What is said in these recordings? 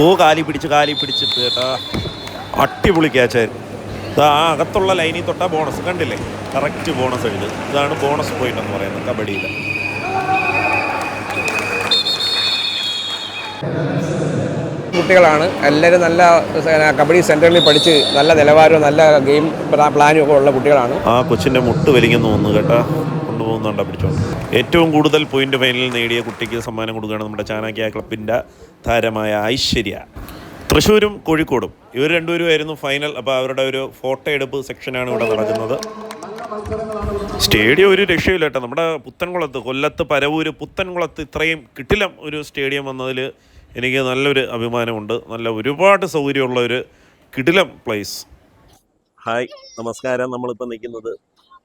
ഓ കാലി പിടിച്ച് കേട്ടാ, അടിപൊളി ക്യാച്ചായിരുന്നു. ഇതാ അകത്തുള്ള ലൈനിൽ തൊട്ടാ ബോണസ് കണ്ടില്ലേ, കറക്റ്റ് ബോണസ് എഴുത്. ഇതാണ് ബോണസ് പോയിന്റ് എന്ന് പറയുന്നത് കബഡിയിൽ. കുട്ടികളാണ് എല്ലാവരും. നല്ല കബഡി സെൻറ്ററിൽ പഠിച്ച് നല്ല നിലവാരവും നല്ല ഗെയിം പ്ലാനും ഒക്കെ ഉള്ള കുട്ടികളാണ്. ആ കൊച്ചിൻ്റെ മുട്ട് വലിക്കുന്നു തോന്നുന്നു കേട്ടാ, കൊണ്ടുപോകുന്നുണ്ടോ പിടിച്ചോണ്ട്. ഏറ്റവും കൂടുതൽ പോയിന്റ് ഫൈനലിൽ നേടിയ കുട്ടിക്ക് സമ്മാനം കൊടുക്കുകയാണ് നമ്മുടെ ചാണക്യ ക്ലബിൻ്റെ താരമായ ഐശ്വര്യ. തൃശ്ശൂരും കോഴിക്കോടും ഇവർ രണ്ടുപേരുമായിരുന്നു ഫൈനൽ. അപ്പോൾ അവരുടെ ഒരു ഫോട്ടോ എടുപ്പ് സെക്ഷനാണ് ഇവിടെ നടക്കുന്നത്. സ്റ്റേഡിയം ഒരു രക്ഷയില്ല കേട്ടോ. നമ്മുടെ പുത്തൻകുളത്ത്, കൊല്ലത്ത് പരവൂര് പുത്തൻകുളത്ത് ഇത്രയും കിടിലം ഒരു സ്റ്റേഡിയം വന്നതിൽ എനിക്ക് നല്ലൊരു അഭിമാനമുണ്ട്. നല്ല ഒരുപാട് സൗകര്യമുള്ള ഒരു കിടിലം പ്ലേസ്. ഹായ്, നമസ്കാരം. നമ്മളിപ്പോൾ നിൽക്കുന്നത്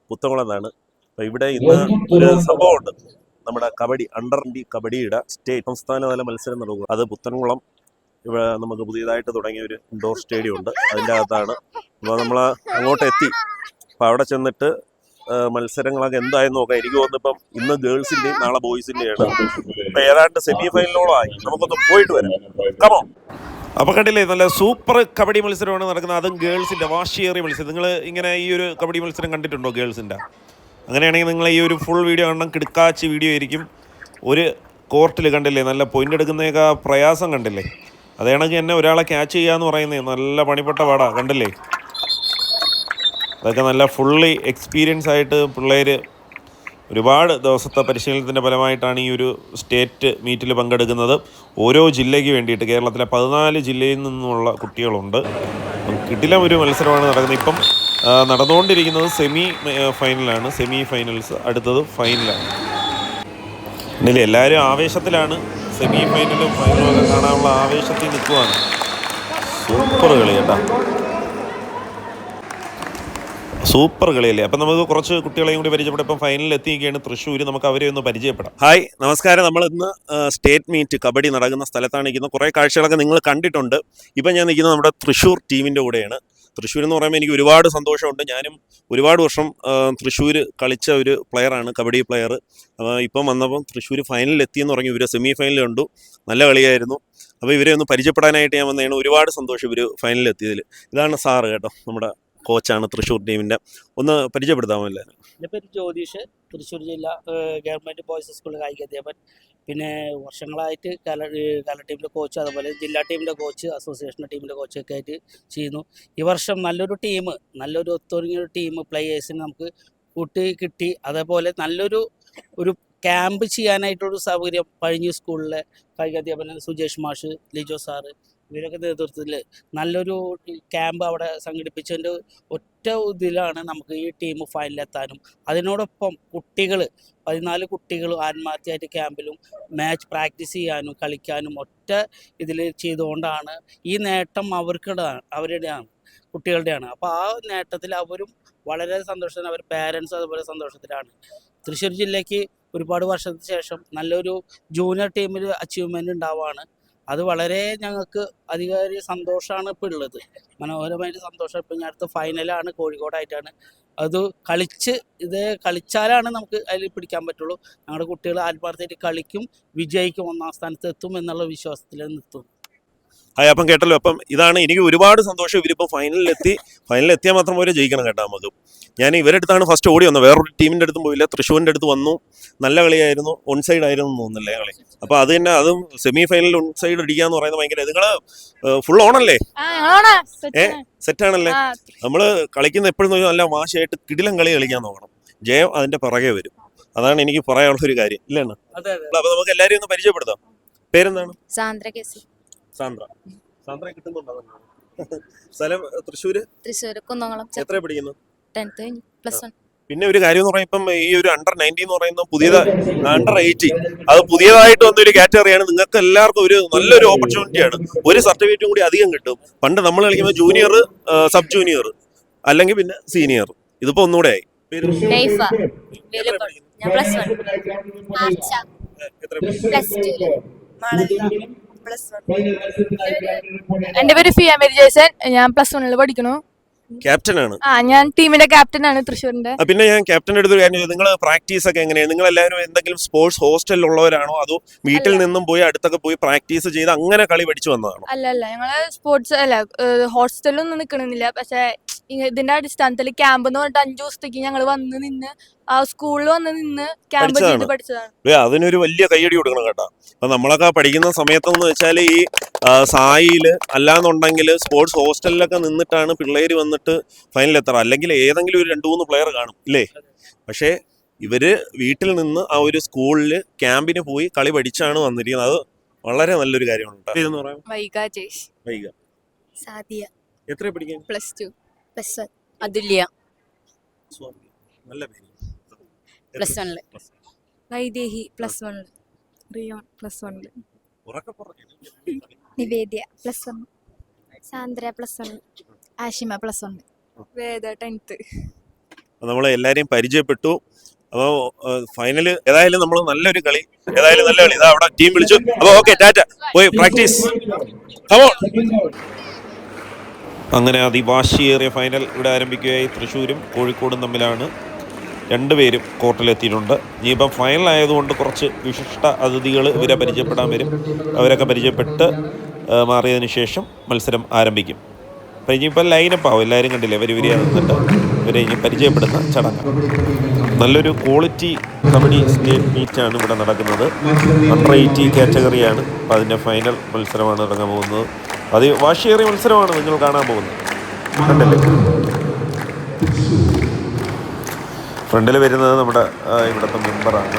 പുത്തൻകുളത്താണ്. അപ്പോൾ ഇവിടെ ഇന്ന് ഒരു സംഭവമുണ്ട്. നമ്മുടെ കബഡി അണ്ടർ 20 കബഡിയുടെ സ്റ്റേറ്റ് സംസ്ഥാനതല മത്സരം നടക്കുക. അത് പുത്തൻകുളം ഇവിടെ നമുക്ക് പുതിയതായിട്ട് തുടങ്ങിയ ഒരു ഇൻഡോർ സ്റ്റേഡിയം ഉണ്ട്, അതിൻ്റെ അകത്താണ്. അപ്പോൾ നമ്മൾ അങ്ങോട്ട് എത്തി. അപ്പോൾ അവിടെ ചെന്നിട്ട് മത്സരങ്ങളൊക്കെ എന്തായെന്ന് നോക്കാം. എനിക്ക് തോന്നുന്നിപ്പം ഇന്ന് ഗേൾസിൻ്റെയും നാളെ ബോയ്സിൻ്റെയാണ്. ഇപ്പം ഏതാണ്ട് സെമി ഫൈനലോളായി. നമുക്കൊന്ന് പോയിട്ട് വരാം. കമോ. അപ്പോൾ കണ്ടില്ലേ, നല്ല സൂപ്പർ കബഡി മത്സരമാണ് നടക്കുന്നത്. അതും ഗേൾസിൻ്റെ വാശിയേറിയ മത്സരം. നിങ്ങൾ ഇങ്ങനെ ഈ ഒരു കബഡി മത്സരം കണ്ടിട്ടുണ്ടോ ഗേൾസിൻ്റെ? അങ്ങനെയാണെങ്കിൽ നിങ്ങൾ ഈ ഒരു ഫുൾ വീഡിയോ കാണണം. കിടക്കാച്ച് വീഡിയോ ആയിരിക്കും. ഒരു കോർട്ടിൽ കണ്ടില്ലേ, നല്ല പോയിൻ്റ് എടുക്കുന്നതൊക്കെ പ്രയാസം കണ്ടില്ലേ. അതേണെങ്കിൽ എന്നെ ഒരാളെ ക്യാച്ച് ചെയ്യാന്ന് പറയുന്നത് നല്ല പണിപ്പെട്ട പാടാ. കണ്ടില്ലേ, അതൊക്കെ നല്ല ഫുള്ളി എക്സ്പീരിയൻസ് ആയിട്ട് പിള്ളേർ ഒരുപാട് ദിവസത്തെ പരിശീലനത്തിൻ്റെ ഫലമായിട്ടാണ് ഈ ഒരു സ്റ്റേറ്റ് മീറ്റിൽ പങ്കെടുക്കുന്നത്. ഓരോ ജില്ലയ്ക്ക് വേണ്ടിയിട്ട് കേരളത്തിലെ 14 ജില്ലയിൽ നിന്നുള്ള കുട്ടികളുണ്ട്. കിടിലം ഒരു മത്സരമാണ് നടക്കുന്നത്. ഇപ്പം നടന്നുകൊണ്ടിരിക്കുന്നത് സെമി ഫൈനലാണ്. സെമി ഫൈനൽസ്, അടുത്തത് ഫൈനലാണ്. ഇന്നലെ എല്ലാവരും ആവേശത്തിലാണ്. സെമി ഫൈനലും ഫൈനലും ഒക്കെ കാണാനുള്ള ആവേശത്തിൽ നിൽക്കുവാണ്. സൂപ്പർ കളി കേട്ടോ, സൂപ്പർ കളിയല്ലേ. അപ്പം നമുക്ക് കുറച്ച് കുട്ടികളെയും കൂടി പരിചയപ്പെടാം. ഇപ്പം ഫൈനലിൽ എത്തിയിരിക്കുകയാണ് തൃശ്ശൂർ. നമുക്ക് അവരെ ഒന്ന് പരിചയപ്പെടാം. ഹായ്, നമസ്കാരം. നമ്മൾ ഇന്ന് സ്റ്റേറ്റ് മീറ്റ് കബഡി നടക്കുന്ന സ്ഥലത്താണ് നിൽക്കുന്നത്. കുറേ കാഴ്ചകളൊക്കെ നിങ്ങൾ കണ്ടിട്ടുണ്ട്. ഇപ്പം ഞാൻ നിൽക്കുന്നത് നമ്മുടെ തൃശ്ശൂർ ടീമിൻ്റെ കൂടെയാണ്. തൃശ്ശൂർ എന്ന് പറയുമ്പോൾ എനിക്ക് ഒരുപാട് സന്തോഷമുണ്ട്. ഞാനും ഒരുപാട് വർഷം തൃശ്ശൂർ കളിച്ച ഒരു പ്ലെയറാണ്, കബഡി പ്ലെയർ. ഇപ്പം വന്നപ്പം തൃശ്ശൂർ ഫൈനലിൽ എത്തിയെന്ന് പറഞ്ഞു. ഇവർ സെമി ഫൈനലിൽ കണ്ടു, നല്ല കളിയായിരുന്നു. അപ്പോൾ ഇവരെ ഒന്ന് പരിചയപ്പെടാനായിട്ട് ഞാൻ വന്നതാണ്. ഒരുപാട് സന്തോഷം ഇവർ ഫൈനലിൽ എത്തിയതിൽ. ഇതാണ് സാറ് കേട്ടോ, നമ്മുടെ കോച്ചാണ് തൃശ്ശൂർ ടീമിൻ്റെ. ഒന്ന് പരിചയപ്പെടുത്താമോ? എൻ്റെ പേര് ജ്യോതിഷ്, തൃശ്ശൂർ ജില്ല ഗവൺമെൻറ് ബോയ്സ് സ്കൂൾ കായിക അധ്യാപകൻ. പിന്നെ വർഷങ്ങളായിട്ട് കല ടീമിൻ്റെ കോച്ച്, അതുപോലെ ജില്ലാ ടീമിൻ്റെ കോച്ച്, അസോസിയേഷൻ ടീമിൻ്റെ കോച്ചൊക്കെ ആയിട്ട് ചെയ്യുന്നു. ഈ വർഷം നല്ലൊരു ഒത്തൊരുങ്ങിയ ടീം പ്ലേയേഴ്സിന് നമുക്ക് കിട്ടി. അതേപോലെ നല്ലൊരു ക്യാമ്പ് ചെയ്യാനായിട്ടൊരു സൗകര്യം പഴഞ്ഞി സ്കൂളിലെ കായികാധ്യാപകൻ സുജേഷ് മാഷ്, ലിജോ സാറ്, ഇവരൊക്കെ നേതൃത്വത്തിൽ നല്ലൊരു ക്യാമ്പ് അവിടെ സംഘടിപ്പിച്ചതിൻ്റെ ഒറ്റ ഇതിലാണ് നമുക്ക് ഈ ടീം ഫൈനലിലെത്താനും. അതിനോടൊപ്പം 14 കുട്ടികൾ ആത്മാർത്ഥമായിട്ട് ക്യാമ്പിലും മാച്ച് പ്രാക്ടീസ് ചെയ്യാനും കളിക്കാനും ഒറ്റ ഇതിൽ ചെയ്തുകൊണ്ടാണ് ഈ നേട്ടം അവരുടെയാണ്, കുട്ടികളുടെയാണ്. അപ്പോൾ ആ നേട്ടത്തിൽ അവരും വളരെ സന്തോഷത്തിലാണ്. അവർ പേരൻസ് അതുപോലെ സന്തോഷത്തിലാണ്. തൃശ്ശൂർ ജില്ലയ്ക്ക് ഒരുപാട് വർഷത്തിന് ശേഷം നല്ലൊരു ജൂനിയർ ടീമിൽ അച്ചീവ്മെൻ്റ് ഉണ്ടാവുകയാണ്. അത് വളരെ ഞങ്ങൾക്ക് അധികം സന്തോഷമാണ് ഇപ്പോൾ ഉള്ളത്, മനോഹരമായിട്ട് സന്തോഷം. ഇപ്പം ഞാൻ അടുത്ത ഫൈനലാണ്, കോഴിക്കോടായിട്ടാണ്. അത് കളിച്ചാലാണ് നമുക്ക് അതിൽ പിടിക്കാൻ പറ്റുള്ളൂ. ഞങ്ങളുടെ കുട്ടികൾ ആത്മാർത്ഥമായിട്ട് കളിക്കും, വിജയിക്കും, 1ാം സ്ഥാനത്ത് എത്തും എന്നുള്ള വിശ്വാസത്തിൽ നിർത്തും. ഹായ്, അപ്പം കേട്ടല്ലോ. അപ്പം ഇതാണ് എനിക്ക് ഒരുപാട് സന്തോഷം. ഇവരിപ്പോൾ ഫൈനലിലെത്തിയാൽ മാത്രം പോരെ ജയിക്കണം കേട്ടോ നമുക്ക്. ഞാൻ ഇവരുടെ അടുത്താണ് ഫസ്റ്റ് ഓടി വന്നത്, വേറൊരു ടീമിൻ്റെ അടുത്തും പോയില്ല. തൃശ്ശൂരിൻ്റെ അടുത്ത് വന്നു, നല്ല കളിയായിരുന്നു. ഓൺ സൈഡ് ആയിരുന്നു തോന്നുന്നില്ലേ കളി. അപ്പോൾ അത് തന്നെ, അതും സെമി ഫൈനലിൽ ഓൺ സൈഡ് അടിക്കുക എന്ന് പറയുന്നത് ഭയങ്കര. നിങ്ങൾ ഫുൾ ഓണല്ലേ? സെറ്റാണല്ലേ? നമ്മൾ കളിക്കുന്ന എപ്പോഴും നല്ല വാശിയായിട്ട് കിടിലം കളി കളിക്കാൻ നോക്കണം. ജയം അതിൻ്റെ പുറകെ വരും. അതാണ് എനിക്ക് പറയാനുള്ളൊരു കാര്യം, ഇല്ലേ? അപ്പോൾ നമുക്ക് എല്ലാവരെയും ഒന്ന് പരിചയപ്പെടുത്താം. പേരെന്താണ്? സാന്ദ്ര കിട്ടുന്നുണ്ടോ? സ്ഥലം തൃശ്ശൂര് കുന്നംകുളം. എത്ര പഠിക്കുന്നു? 10th +1. പിന്നെ ഒരു കാര്യം എന്ന് പറയുമ്പം ഈ ഒരു അണ്ടർ 19 എന്ന് പറയുന്നത് അണ്ടർ 80 അത് പുതിയതായിട്ട് വന്നൊരു കാറ്റഗറിയാണ്. നിങ്ങൾക്ക് എല്ലാവർക്കും ഒരു നല്ലൊരു ഓപ്പർച്യൂണിറ്റിയാണ്. ഒരു സർട്ടിഫിക്കറ്റും കൂടി അധികം കിട്ടും. പണ്ട് നമ്മൾ കളിക്കുമ്പോൾ ജൂനിയർ, സബ് ജൂനിയർ, അല്ലെങ്കിൽ പിന്നെ സീനിയർ. ഇതിപ്പോ ഒന്നുകൂടെ ആയി. എന്റെ പേര് ഫിയ മേരി ജേസൻ. ഞാൻ +1 പഠിക്കണു. ക്യാപ്റ്റനാണ്. ഞാൻ ടീമിന്റെ ക്യാപ്റ്റനാണ് തൃശ്ശൂരിന്റെ. പിന്നെ ഞാൻ ക്യാപ്റ്റൻ എടുത്തൊരു കാര്യം, നിങ്ങൾ പ്രാക്ടീസ് ഒക്കെ എങ്ങനെയാണ്? നിങ്ങൾ എല്ലാവരും എന്തെങ്കിലും സ്പോർട്സ് ഹോസ്റ്റലിലുള്ളവരാണോ അതോ വീട്ടിൽ നിന്നും പോയി അടുത്തൊക്കെ പോയി പ്രാക്ടീസ് ചെയ്ത് അങ്ങനെ കളി പഠിച്ചു വന്നതാണോ? അല്ല ഞങ്ങള് സ്പോർട്സ് ഹോസ്റ്റലൊന്നും നിക്കണമെന്നില്ല. പക്ഷെ ഇതിന്റെ അടിസ്ഥാനത്തിൽ ക്യാമ്പ് എന്ന് പറഞ്ഞിട്ട് 5 ദിവസത്തേക്ക് ഞങ്ങൾ വന്ന് നിന്ന് സ്കൂളിൽ വന്ന് നിന്ന് ക്യാമ്പ് ചെയ്ത് പഠിച്ചതാണ്. അതിനൊരു വലിയ കയ്യടി കൊടുക്കണം കേട്ടോ. അപ്പൊ നമ്മളൊക്കെ പഠിക്കുന്ന സമയത്തെന്ന് വെച്ചാൽ ഈ സായില് അല്ലാന്നുണ്ടെങ്കിൽ സ്പോർട്സ് ഹോസ്റ്റലിലൊക്കെ നിന്നിട്ടാണ് പിള്ളേര് വന്നിട്ട് ഫൈനൽ എത്താറ്. അല്ലെങ്കിൽ ഏതെങ്കിലും ഒരു 2-3 പ്ലെയർ കാണും ഇല്ലേ? പക്ഷേ ഇവര് വീട്ടിൽ നിന്ന് ആ ഒരു സ്കൂളില് ക്യാമ്പിന് പോയി കളി പഠിച്ചാണ് വന്നിരിക്കുന്നത്. അത് വളരെ നല്ലൊരു കാര്യമാണ് കേട്ടോ. വൈഗ ജേഷ്. വൈഗ. സാദിയ. എത്ര പഠിക്കാൻ? +2. +1. അതുല്യ. നല്ല പേര്. +1. വൈദേഹി +1. റിയോൺ +1. നിവേദ്യ +1. സാന്ദ്ര +1. ആഷിമ +1. വേദ 10th. നമ്മളെ എല്ലാരെയും പരിചയപ്പെട്ടു. അപ്പോൾ ഫൈനൽ ഏതായാലും നമ്മൾ നല്ലൊരു കളി, ഏതായാലും നല്ല കളി. ഇതാ അവിടെ ടീം വിളിച്ചു. അപ്പോൾ ഓക്കെ, ടാറ്റ, പോയി പ്രാക്ടീസ്. അങ്ങനെ അതിവാശിയേറിയ ഫൈനൽ ഇവിടെ ആരംഭിക്കുകയായി. തൃശ്ശൂരും കോഴിക്കോടും തമ്മിലാണ്. രണ്ടുപേരും കോർട്ടിലെത്തിയിട്ടുണ്ട്. ഇനിയിപ്പം ഫൈനൽ ആയതുകൊണ്ട് കുറച്ച് വിശിഷ്ട അതിഥികൾ ഇവരെ പരിചയപ്പെടാൻ വരും. അവരൊക്കെ പരിചയപ്പെട്ട് മാറിയതിന് ശേഷം മത്സരം ആരംഭിക്കും. അപ്പോൾ ഇനിയിപ്പോൾ ലൈനപ്പ് ആവും. എല്ലാവരും കണ്ടില്ലേ, ഇവരെ നിന്നിട്ട് ഇവരെ ഇനി പരിചയപ്പെടുന്ന ചടങ്ങ്. നല്ലൊരു ക്വാളിറ്റി കബഡി സ്റ്റേറ്റ് മീറ്റാണ് ഇവിടെ നടക്കുന്നത്. അണ്ടർ 80 കാറ്റഗറിയാണ്. അപ്പോൾ അതിൻ്റെ ഫൈനൽ മത്സരമാണ് ഇറങ്ങാൻ പോകുന്നത്. അത് വാശിയേറിയ മത്സരമാണ് നിങ്ങൾ കാണാൻ പോകുന്നത്. കണ്ടല്ലേ, ഫ്രണ്ടിൽ വരുന്നത് നമ്മുടെ ഇവിടുത്തെ മെമ്പറാണ്.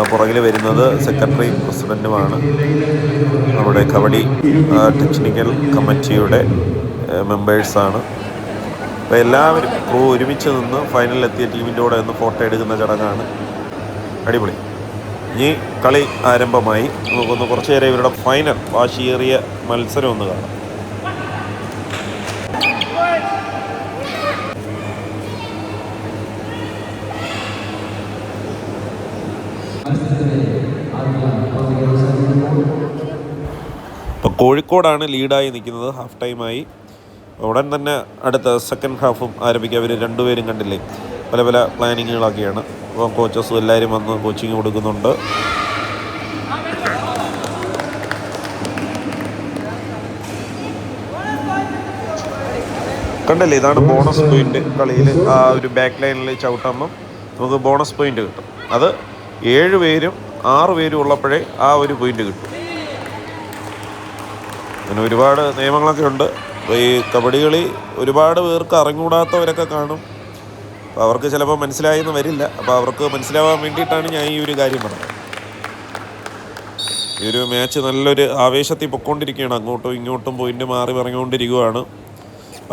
പുറകിൽ വരുന്നത് സെക്രട്ടറി പ്രസിഡൻറ്റുമാണ്. നമ്മുടെ കബഡി ടെക്നിക്കൽ കമ്മിറ്റിയുടെ മെമ്പേഴ്സാണ്. അപ്പോൾ എല്ലാവരും ഒരുമിച്ച് നിന്ന് ഫൈനലിലെത്തിയ ടീമിൻ്റെ കൂടെ ഒന്ന് ഫോട്ടോ എടുക്കുന്ന ചടങ്ങാണ്. അടിപൊളി. ഈ കളി ആരംഭമായി. നമുക്കൊന്ന് കുറച്ച് നേരം ഇവരുടെ ഫൈനൽ വാശിയേറിയ മത്സരം ഒന്ന് കാണാം. ഇപ്പോൾ കോഴിക്കോടാണ് ലീഡായി നിൽക്കുന്നത്. ഹാഫ് ടൈമായി. ഉടൻ തന്നെ അടുത്ത സെക്കൻഡ് ഹാഫും ആരംഭിക്കുക. അവർ രണ്ടുപേരും കണ്ടില്ലേ, പല പല പ്ലാനിങ്ങുകളൊക്കെയാണ്. അപ്പോൾ കോച്ചസും എല്ലാവരും വന്ന് കോച്ചിങ് കൊടുക്കുന്നുണ്ട്. കണ്ടല്ലേ, ഇതാണ് ബോണസ് പോയിന്റ്. കളിയിൽ ആ ഒരു ബാക്ക് ലൈനിൽ ചവിട്ടുമ്പം നമുക്ക് ബോണസ് പോയിന്റ് കിട്ടും. അത് 7 പേരും 6 പേരും ഉള്ളപ്പോഴേ ആ ഒരു പോയിന്റ് കിട്ടും. അങ്ങനെ ഒരുപാട് നിയമങ്ങളൊക്കെ ഉണ്ട്. അപ്പോൾ ഈ കബഡി കളി ഒരുപാട് പേർക്ക് അറിഞ്ഞുകൂടാത്തവരൊക്കെ കാണും. അപ്പോൾ അവർക്ക് ചിലപ്പോൾ മനസ്സിലായെന്ന് വരില്ല. അപ്പോൾ അവർക്ക് മനസ്സിലാവാൻ വേണ്ടിയിട്ടാണ് ഞാൻ ഈ ഒരു കാര്യം പറഞ്ഞത്. ഈ ഒരു മാച്ച് നല്ലൊരു ആവേശത്തിൽ പൊയ്ക്കൊണ്ടിരിക്കുകയാണ്. അങ്ങോട്ടും ഇങ്ങോട്ടും പോയിന്റ് മാറി പറഞ്ഞുകൊണ്ടിരിക്കുകയാണ്.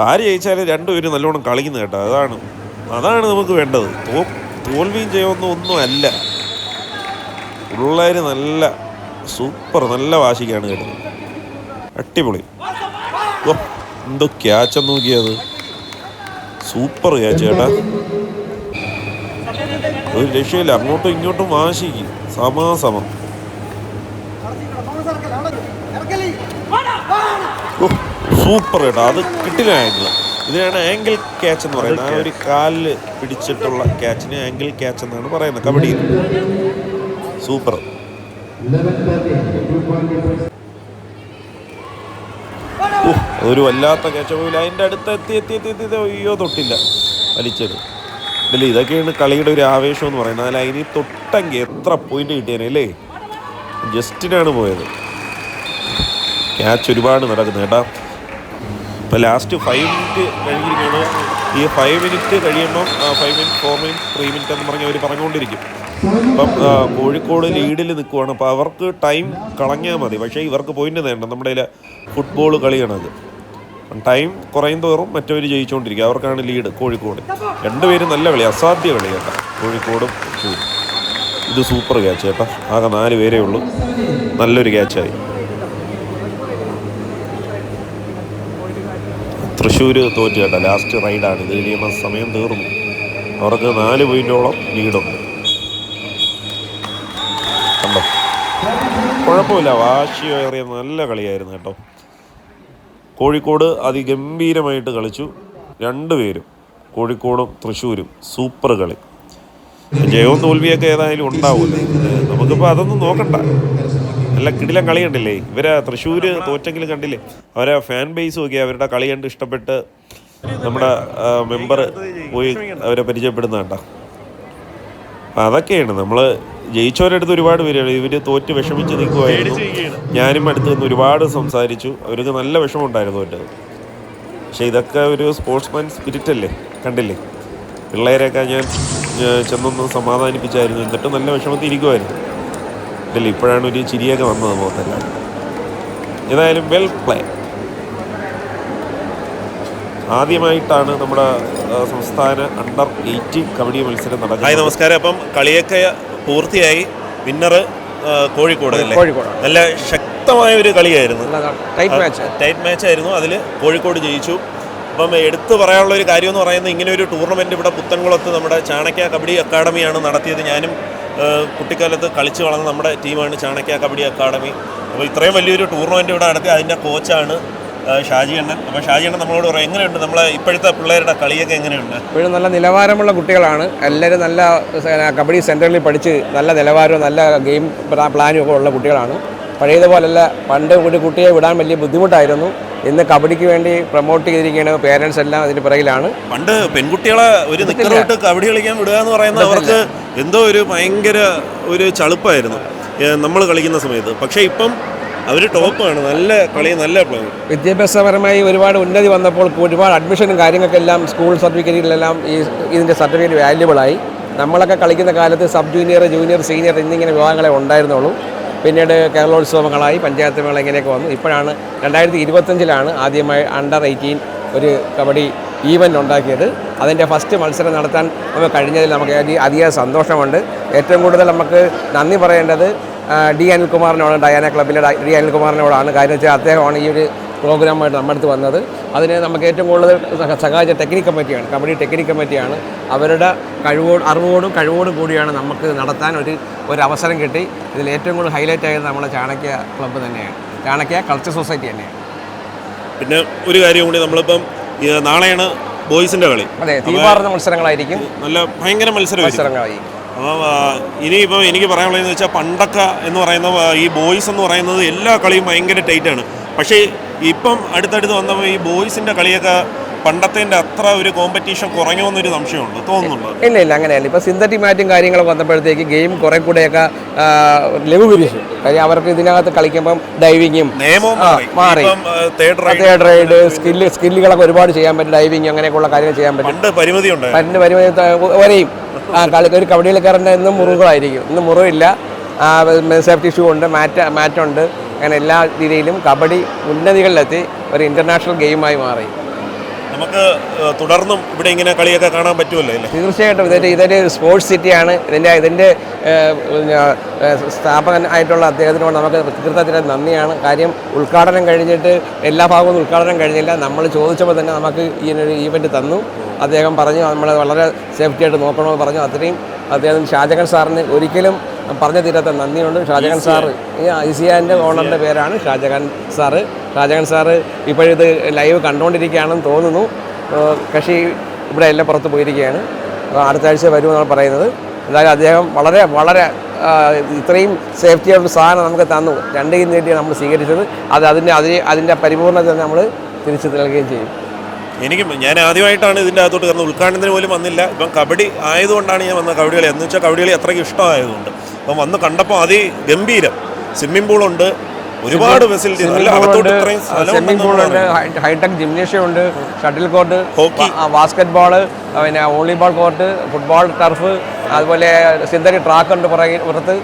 ആര് ജയിച്ചാലും രണ്ടുപേരും നല്ലോണം കളിക്കുന്നത് കേട്ടോ. അതാണ് നമുക്ക് വേണ്ടത്. തോൽവിയും ജയമൊന്നും അല്ല. പിള്ളേർ നല്ല സൂപ്പർ, നല്ല വാശിക്കാണ് കേട്ടത്. അടിപൊളി. എന്തോ ക്യാച്ച് നോക്കിയത്, സൂപ്പർ ക്യാച്ച് കേട്ടാ. ഒരു രക്ഷയില്ല. അങ്ങോട്ടും ഇങ്ങോട്ടും വാശിക്ക് സമാസമം. സൂപ്പർ കേട്ടോ. അത് കിട്ടില്ല ആംഗിൾ. ഇതിനാണ് ആംഗിൾ ക്യാച്ച് എന്ന് പറയുന്നത്. ആ ഒരു കാലിൽ പിടിച്ചിട്ടുള്ള ക്യാച്ചിന് ആംഗിൾ ക്യാച്ച് എന്നാണ് പറയുന്നത് കബഡിയിൽ. സൂപ്പർ. ഒരു വല്ലാത്ത ക്യാച്ച് പോയില്ല. അതിൻ്റെ അടുത്ത് എത്തി അയ്യോ തൊട്ടില്ല, വലിച്ചത്. ഇതല്ലേ, ഇതൊക്കെയാണ് കളിയുടെ ഒരു ആവേശം എന്ന് പറയുന്നത്. ആ ലൈനിൽ തൊട്ടെങ്കിൽ എത്ര പോയിന്റ് കിട്ടിയേനല്ലേ. ജസ്റ്റിനാണ് പോയത്. ക്യാച്ച് ഒരുപാട് നടക്കുന്നത് കേട്ടോ. ഇപ്പോൾ ലാസ്റ്റ് 5 മിനിറ്റ് കഴിഞ്ഞിരിക്കുകയാണ്. ഈ 5 മിനിറ്റ് കഴിയുമ്പം 5 മിനിറ്റ് 4 മിനിറ്റ് 3 മിനിറ്റ് എന്ന് പറഞ്ഞ് അവർ പറഞ്ഞുകൊണ്ടിരിക്കും. അപ്പം കോഴിക്കോട് ലീഡിൽ നിൽക്കുവാണ്. അപ്പോൾ അവർക്ക് ടൈം കളഞ്ഞാൽ മതി. പക്ഷേ ഇവർക്ക് പോയിന്റ് നേടണം. നമ്മുടെ ഫുട്ബോൾ കളിയാണത്. ടൈം കുറയും തോറും മറ്റവർ ജയിച്ചുകൊണ്ടിരിക്കുക. അവർക്കാണ് ലീഡ് കോഴിക്കോട്. രണ്ടുപേരും നല്ല കളി, അസാധ്യ കളി കേട്ടോ, കോഴിക്കോടും തൃശ്ശൂരും. ഇത് സൂപ്പർ ക്യാച്ച് കേട്ടോ. ആകെ 4 പേരേ ഉള്ളൂ. നല്ലൊരു ക്യാച്ചായി. തൃശ്ശൂർ തോറ്റു കേട്ടോ. ലാസ്റ്റ് റൈഡാണ് ഇത്. കഴിയുമ്പോൾ സമയം തീർന്നു. അവർക്ക് 4 പോയിന്റോളം ലീഡുണ്ട്. കണ്ടോ, കുഴപ്പമില്ല. വാശിയേറിയ നല്ല കളിയായിരുന്നു കേട്ടോ. കോഴിക്കോട് അതിഗംഭീരമായിട്ട് കളിച്ചു. രണ്ടുപേരും കോഴിക്കോടും തൃശ്ശൂരും സൂപ്പർ കളി. ജയവും തോൽവിയൊക്കെ ഏതായാലും ഉണ്ടാവുമല്ലോ. നമുക്കിപ്പോൾ അതൊന്നും നോക്കണ്ട. നല്ല കിടിലം കളി കണ്ടില്ലേ? ഇവരെ തൃശ്ശൂർ തോറ്റെങ്കിലും കണ്ടില്ലേ? അവരെ ഫാൻ ബേസും ഒക്കെ അവരുടെ കളി കണ്ട് ഇഷ്ടപ്പെട്ട് നമ്മുടെ മെമ്പർ പോയി അവരെ പരിചയപ്പെടുന്ന കണ്ട. അപ്പം അതൊക്കെയാണ് നമ്മൾ ജയിച്ചവരടുത്ത് ഒരുപാട് പേരാണ്. ഇവർ തോറ്റ് വിഷമിച്ച് നിൽക്കുമായിരുന്നു. ഞാനും അടുത്ത് നിന്ന് ഒരുപാട് സംസാരിച്ചു. അവർക്ക് നല്ല വിഷമമുണ്ടായിരുന്നു തോറ്റത്. പക്ഷേ ഇതൊക്കെ ഒരു സ്പോർട്സ്മാൻ സ്പിരിറ്റ് അല്ലേ, കണ്ടില്ലേ? പിള്ളേരെയൊക്കെ ഞാൻ ചെന്നൊന്ന് സമാധാനിപ്പിച്ചായിരുന്നു. എന്നിട്ട് നല്ല വിഷമത്തിൽ ഇരിക്കുമായിരുന്നു. ഇതല്ലേ ഇപ്പോഴാണ് ഒരു ചിരിയൊക്കെ വന്നത് മുഖത്തെല്ലാം. ഏതായാലും വെൽ പ്ലേ. ആദ്യമായിട്ടാണ് നമ്മുടെ സംസ്ഥാന അണ്ടർ 18 കബഡി മത്സരം നടക്കുന്നത്. ഹായ്, നമസ്കാരം. അപ്പം കളിയൊക്കെ പൂർത്തിയായി. വിന്നർ കോഴിക്കോട് അല്ലേ? കോഴിക്കോട്. നല്ല ശക്തമായ ഒരു കളിയായിരുന്നു. ടൈറ്റ് മാച്ചായിരുന്നു. അതിൽ കോഴിക്കോട് ജയിച്ചു. അപ്പം എടുത്തു പറയാനുള്ള ഒരു കാര്യം എന്ന് പറയുന്നത്, ഇങ്ങനെ ഒരു ടൂർണമെൻറ്റ് ഇവിടെ പുത്തൻകുളത്ത് നമ്മുടെ ചാണക്യ കബഡി അക്കാഡമിയാണ് നടത്തിയത്. ഞാനും കുട്ടിക്കാലത്ത് കളിച്ചു വളർന്ന നമ്മുടെ ടീമാണ് ചാണക്യ കബഡി അക്കാഡമി. അപ്പോൾ ഇത്രയും വലിയൊരു ടൂർണമെൻറ്റ് ഇവിടെ നടത്തി. അതിൻ്റെ കോച്ചാണ് ഷാജി അണ്ണൻ. അപ്പോൾ ഷാജി അണ്ണൻ നമ്മളോട് പറയാം, എങ്ങനെയുണ്ട് നമ്മളെ ഇപ്പോഴത്തെ പിള്ളേരുടെ കളിയൊക്കെ എങ്ങനെയുണ്ട്? ഇപ്പോഴും നല്ല നിലവാരമുള്ള കുട്ടികളാണ്. എല്ലാവരും നല്ല കബഡി സെൻറ്ററിൽ പഠിച്ച് നല്ല നിലവാരവും നല്ല ഗെയിം പ്ലാനും ഒക്കെ ഉള്ള കുട്ടികളാണ്. പഴയതുപോലല്ല. പണ്ട് ഒരു കുട്ടിയെ വിടാൻ വലിയ ബുദ്ധിമുട്ടായിരുന്നു. ഇന്ന് കബഡിക്ക് വേണ്ടി പ്രൊമോട്ട് ചെയ്തിരിക്കുകയാണ്. പേരൻസ് എല്ലാം അതിന് പിറകിലാണ്. പണ്ട് പെൺകുട്ടികളെ ഒരു നിക്കറോട്ട് കബഡി കളിക്കാൻ വിടുക എന്ന് പറയുന്നത് അവർക്ക് എന്തോ ഒരു ഭയങ്കര ഒരു ചളുപ്പായിരുന്നു നമ്മൾ കളിക്കുന്ന സമയത്ത്. പക്ഷേ ഇപ്പം അവർ ടോപ്പാണ്. നല്ല കളി, നല്ല പ്ലേ. വിദ്യാഭ്യാസപരമായി ഒരുപാട് ഉന്നതി വന്നപ്പോൾ ഒരുപാട് അഡ്മിഷനും കാര്യങ്ങൾക്കെല്ലാം സ്കൂൾ സർട്ടിഫിക്കറ്റിലെല്ലാം ഇതിൻ്റെ സർട്ടിഫിക്കറ്റ് വാല്യുബിളായി. നമ്മളൊക്കെ കളിക്കുന്ന കാലത്ത് സബ് ജൂനിയർ, ജൂനിയർ, സീനിയർ എന്നിങ്ങനെ വിഭാഗങ്ങളെ ഉണ്ടായിരുന്നുള്ളൂ. പിന്നീട് കേരളോത്സവങ്ങളായി, പഞ്ചായത്ത് മേള ഇങ്ങനെയൊക്കെ വന്നു. ഇപ്പോഴാണ് 2025 ആദ്യമായി അണ്ടർ 18 ഒരു കബഡി ഈവൻ്റ് ഉണ്ടാക്കിയത്. അതിൻ്റെ ഫസ്റ്റ് മത്സരം നടത്താൻ നമുക്ക് കഴിഞ്ഞതിൽ നമുക്ക് അധികം സന്തോഷമുണ്ട്. ഏറ്റവും കൂടുതൽ നമുക്ക് നന്ദി പറയേണ്ടത് ഡി അനിൽകുമാറിനോടാണ്, ഡയാന ക്ലബിലെ ഡി അനിൽകുമാറിനോടാണ്. കാര്യം വെച്ചാൽ അദ്ദേഹമാണ് ഈ ഒരു പ്രോഗ്രാമായിട്ട് നമ്മുടെ അടുത്ത് വന്നത്. അതിന് നമുക്ക് ഏറ്റവും കൂടുതൽ സഹായിച്ച ടെക്നിക് കമ്മിറ്റിയാണ്, കബഡി ടെക്നിക് കമ്മിറ്റിയാണ്. അവരുടെ അറിവോടും കഴിവോടും കൂടിയാണ് നമുക്ക് നടത്താൻ ഒരു അവസരം കിട്ടി. ഇതിൽ ഏറ്റവും കൂടുതൽ ഹൈലൈറ്റ് ആയത് നമ്മുടെ ചാണക്യ ക്ലബ്ബ് തന്നെയാണ്, ചാണക്യ കൾച്ചർ സൊസൈറ്റി തന്നെയാണ്. പിന്നെ ഒരു കാര്യം കൂടി, നമ്മളിപ്പം നാളെയാണ് ബോയ്സിൻ്റെ കളി. അതെ, തീപാറുന്ന മത്സരങ്ങളായിരിക്കും. നല്ല ഭയങ്കര മത്സരങ്ങളായി. അപ്പോൾ ഇനിയിപ്പോൾ എനിക്ക് പറയാനുള്ളതെന്ന് വെച്ചാൽ, പണ്ടൊക്കെ എന്ന് പറയുന്ന ഈ ബോയ്സ് എന്ന് പറയുന്നത് എല്ലാ കളിയും ഭയങ്കര ടൈറ്റാണ്. പക്ഷേ ഇപ്പം അടുത്തടുത്ത് വന്നപ്പോൾ ഈ ബോയ്സിൻ്റെ കളിയൊക്കെ പണ്ടത്തേൻ്റെ അത്ര ഒരു കോമ്പറ്റീഷൻ കുറഞ്ഞോ എന്നൊരു സംശയമുണ്ട്, തോന്നുന്നുണ്ടോ? ഇല്ല, അങ്ങനെയല്ല. ഇപ്പോൾ സിന്തറ്റിക് മാറ്റും കാര്യങ്ങളൊക്കെ വന്നപ്പോഴത്തേക്ക് ഗെയിം കുറെ കൂടെയൊക്കെ ലഘൂകരിച്ചു. കാര്യം അവർക്ക് ഇതിനകത്ത് കളിക്കുമ്പം ഡൈവിങ്ങും നിയമവും മാറി. തേർഡ് റൈഡ് സ്കില്ലുകളൊക്കെ ഒരുപാട് ചെയ്യാൻ പറ്റും. ഡൈവിങ് അങ്ങനെയൊക്കെയുള്ള കാര്യങ്ങൾ ചെയ്യാൻ പറ്റും. പണ്ട് പരിമിതി വരെയും ഒരു കബഡി കളിക്കാരൻ്റെ ഇന്നും മുറിവുകളായിരിക്കും. ഇന്ന് മുറിവില്ല. സേഫ്റ്റി ഷൂ ഉണ്ട്, മാറ്റുണ്ട്. അങ്ങനെ എല്ലാ രീതിയിലും കബഡി ഉന്നതികളിലെത്തി ഒരു ഇൻ്റർനാഷണൽ ഗെയിമായി മാറി. നമുക്ക് തുടർന്നും ഇവിടെ ഇങ്ങനെ കളിയൊക്കെ കാണാൻ പറ്റുമല്ലോ അല്ലേ? തീർച്ചയായിട്ടും. ഇതൊരു സ്പോർട്സ് സിറ്റിയാണ്. ഇതിൻ്റെ സ്ഥാപകനായിട്ടുള്ള അദ്ദേഹത്തിനോട് നമുക്ക് കൃത്യത്തിന് നന്ദിയാണ്. കാര്യം ഉദ്ഘാടനം കഴിഞ്ഞിട്ട് എല്ലാ ഭാഗവും ഉദ്ഘാടനം കഴിഞ്ഞില്ല. നമ്മൾ ചോദിച്ചപ്പോൾ തന്നെ നമുക്ക് ഈയൊരു ഈവൻറ്റ് തന്നു. അദ്ദേഹം പറഞ്ഞു നമ്മൾ വളരെ സേഫ്റ്റിയായിട്ട് നോക്കണമെന്ന് പറഞ്ഞു. അത്രയും അദ്ദേഹം ഷാജഹാൻ സാറിന് ഒരിക്കലും പറഞ്ഞു തീരാത്ത നന്ദിയുണ്ട്. ഷാജഹാൻ സാറ്, ഈ ICAൻ്റെ ഓണറിൻ്റെ പേരാണ് ഷാജഹാൻ സാറ്. ഷാജഹാൻ സാറ് ഇപ്പോഴിത് ലൈവ് കണ്ടുകൊണ്ടിരിക്കുകയാണെന്ന് തോന്നുന്നു. കക്ഷി ഇവിടെ എല്ലാം പുറത്ത് പോയിരിക്കുകയാണ്. അടുത്ത ആഴ്ച വരുമെന്നാണ് പറയുന്നത്. എന്തായാലും അദ്ദേഹം വളരെ വളരെ ഇത്രയും സേഫ്റ്റിയുള്ള സാധനം നമുക്ക് തന്നു. 2 കൈ നീട്ടിയാണ് നമ്മൾ സ്വീകരിച്ചത്. അതിൻ്റെ പരിപൂർണ്ണത നമ്മൾ തിരിച്ചു നൽകുകയും ചെയ്യും. ഞാൻ ആദ്യമായിട്ടാണ് ഇതിൻ്റെ അകത്തോട്ട് കയറുന്നത്. ഉദ്ഘാടനത്തിന് പോലും വന്നില്ല. ഇപ്പം കബഡി ആയതുകൊണ്ടാണ് ഞാൻ വന്നത്. കബഡി കളി എന്ന് വെച്ചാൽ കബഡി കളി അത്രയ്ക്ക് ഇഷ്ടമായതുകൊണ്ട്. അപ്പം വന്ന് കണ്ടപ്പോൾ ഗംഭീരം. സ്വിമ്മിംഗ് പൂളുണ്ട്, ഒരുപാട് ഫെസിലിറ്റീസ്. സ്വിമ്മിംഗ് പൂളുണ്ട്, ഹൈടെക് ജിംനേഷ്യം ഉണ്ട്, shuttle court, hockey, basket ball, പിന്നെ വോളിബോൾ കോർട്ട്, ഫുട്ബോൾ ടർഫ്, അതുപോലെ സിന്തറ്റിക് ട്രാക്ക് ഉണ്ട് പുറത്ത്.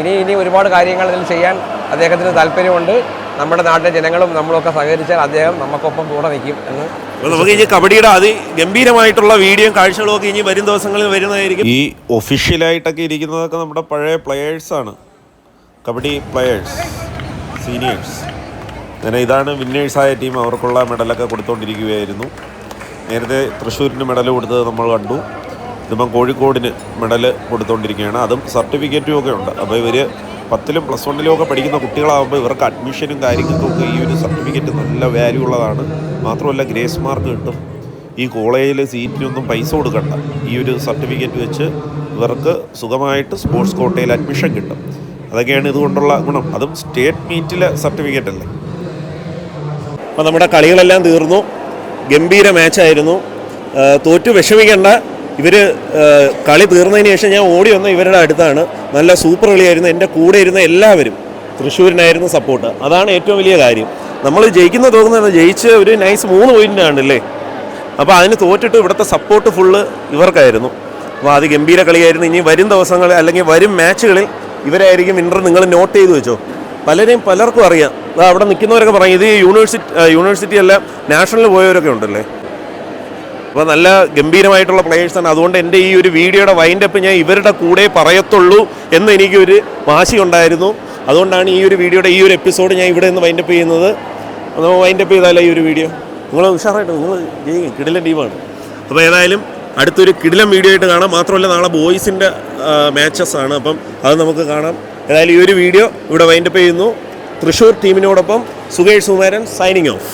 ഇനി ഒരുപാട് കാര്യങ്ങൾ ഇതിൽ ചെയ്യാൻ അദ്ദേഹത്തിന് താല്പര്യമുണ്ട്. നമ്മുടെ നാട്ടിലെ ജനങ്ങളും നമ്മളൊക്കെ സഹകരിച്ചാൽ അദ്ദേഹം നമുക്കൊപ്പം കൂടെ നിൽക്കും എന്ന്. നമുക്ക് ഇനി കബഡിയുടെ അതിഗംഭീരമായിട്ടുള്ള വീഡിയോയും കാഴ്ചകളും ഒക്കെ ഇനി വരും ദിവസങ്ങളിൽ വരുന്നതായിരിക്കും. ഈ ഒഫീഷ്യലായിട്ടൊക്കെ ഇരിക്കുന്നതൊക്കെ നമ്മുടെ പഴയ പ്ലെയേഴ്സാണ്, കബഡി പ്ലെയേഴ്സ്, സീനിയേഴ്സ്. അങ്ങനെ ഇതാണ് വിന്നേഴ്സായ ടീം. അവർക്കുള്ള മെഡലൊക്കെ കൊടുത്തുകൊണ്ടിരിക്കുകയായിരുന്നു. നേരത്തെ തൃശ്ശൂരിന് മെഡൽ കൊടുത്തത് നമ്മൾ കണ്ടു. ഇതിപ്പം കോഴിക്കോടിന് മെഡൽ കൊടുത്തുകൊണ്ടിരിക്കുകയാണ്. അതും സർട്ടിഫിക്കറ്റും ഒക്കെ ഉണ്ട്. അപ്പോൾ ഇവർ 10ലും +1 ഒക്കെ പഠിക്കുന്ന കുട്ടികളാകുമ്പോൾ ഇവർക്ക് അഡ്മിഷനും കാര്യങ്ങൾക്കൊക്കെ ഈ ഒരു സർട്ടിഫിക്കറ്റ് നല്ല വാല്യൂ ഉള്ളതാണ്. മാത്രമല്ല ഗ്രേസ് മാർക്ക് കിട്ടും. ഈ കോളേജിൽ സീറ്റിനൊന്നും പൈസ കൊടുക്കണ്ട. ഈ ഒരു സർട്ടിഫിക്കറ്റ് വെച്ച് ഇവർക്ക് സുഖമായിട്ട് സ്പോർട്സ് കോട്ടയിൽ അഡ്മിഷൻ കിട്ടും. അതൊക്കെയാണ് ഇതുകൊണ്ടുള്ള ഗുണം. അതും സ്റ്റേറ്റ് മീറ്റിലെ സർട്ടിഫിക്കറ്റ് അല്ലേ. അപ്പോൾ നമ്മുടെ കളികളെല്ലാം തീർന്നു. ഗംഭീര മാച്ചായിരുന്നു. തോറ്റു വിഷമിക്കേണ്ട. ഇവർ കളി തീർന്നതിന് ശേഷം ഞാൻ ഓടി വന്ന ഇവരുടെ അടുത്താണ്. നല്ല സൂപ്പർ കളിയായിരുന്നു. എൻ്റെ കൂടെ ഇരുന്ന എല്ലാവരും തൃശ്ശൂരിനായിരുന്നു സപ്പോർട്ട്. അതാണ് ഏറ്റവും വലിയ കാര്യം. നമ്മൾ തോന്നുന്നത് ജയിച്ച് ഒരു നൈസ് 3 പോയിൻ്റാണല്ലേ. അപ്പോൾ അതിന് തോറ്റിട്ട് ഇവിടുത്തെ സപ്പോർട്ട് ഫുള്ള് ഇവർക്കായിരുന്നു. അപ്പോൾ അത് ഗംഭീര കളിയായിരുന്നു. ഇനി വരും ദിവസങ്ങളിൽ അല്ലെങ്കിൽ വരും മാച്ചുകളിൽ ഇവരായിരിക്കും വിന്നർ. നിങ്ങൾ നോട്ട് ചെയ്ത് വെച്ചോ. പലർക്കും അറിയാം. അവിടെ നിൽക്കുന്നവരൊക്കെ പറയും ഇത് യൂണിവേഴ്സിറ്റി അല്ല നാഷണലിൽ പോയവരൊക്കെ ഉണ്ടല്ലേ. അപ്പോൾ നല്ല ഗംഭീരമായിട്ടുള്ള പ്ലേയേഴ്സാണ്. അതുകൊണ്ട് എൻ്റെ ഈ ഒരു വീഡിയോയുടെ വൈൻഡപ്പ് ഞാൻ ഇവരുടെ കൂടെ പറയത്തുള്ളൂ എന്ന് എനിക്കൊരു വാശി ഉണ്ടായിരുന്നു. അതുകൊണ്ടാണ് ഈ ഒരു വീഡിയോയുടെ ഈ ഒരു എപ്പിസോഡ് ഞാൻ ഇവിടെ നിന്ന് വൈൻഡപ്പ് ചെയ്യുന്നത്. നമ്മൾ വൈൻഡപ്പ് ചെയ്താലേ ഈ ഒരു വീഡിയോ. നിങ്ങൾ ഉഷാറായിട്ട് നിങ്ങൾ ജയിക്കും. കിടിലൻ ടീമാണ്. അപ്പോൾ ഏതായാലും അടുത്തൊരു കിടിലൻ വീഡിയോ ആയിട്ട് കാണാം. മാത്രമല്ല നാളെ ബോയ്സിൻ്റെ മാച്ചസ് ആണ്. അപ്പം അത് നമുക്ക് കാണാം. ഏതായാലും ഈ ഒരു വീഡിയോ ഇവിടെ വൈൻഡപ്പ് ചെയ്യുന്നു. തൃശ്ശൂർ ടീമിനോടൊപ്പം Sukesh Sukumaran signing off.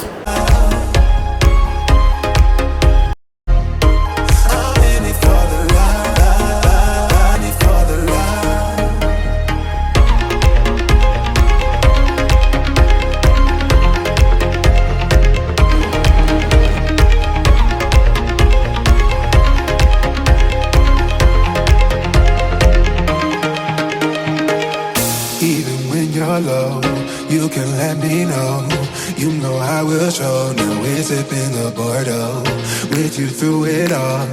Even when you're low, you can let me know. You know I will show. Now we're sipping the Bordeaux with you through it all.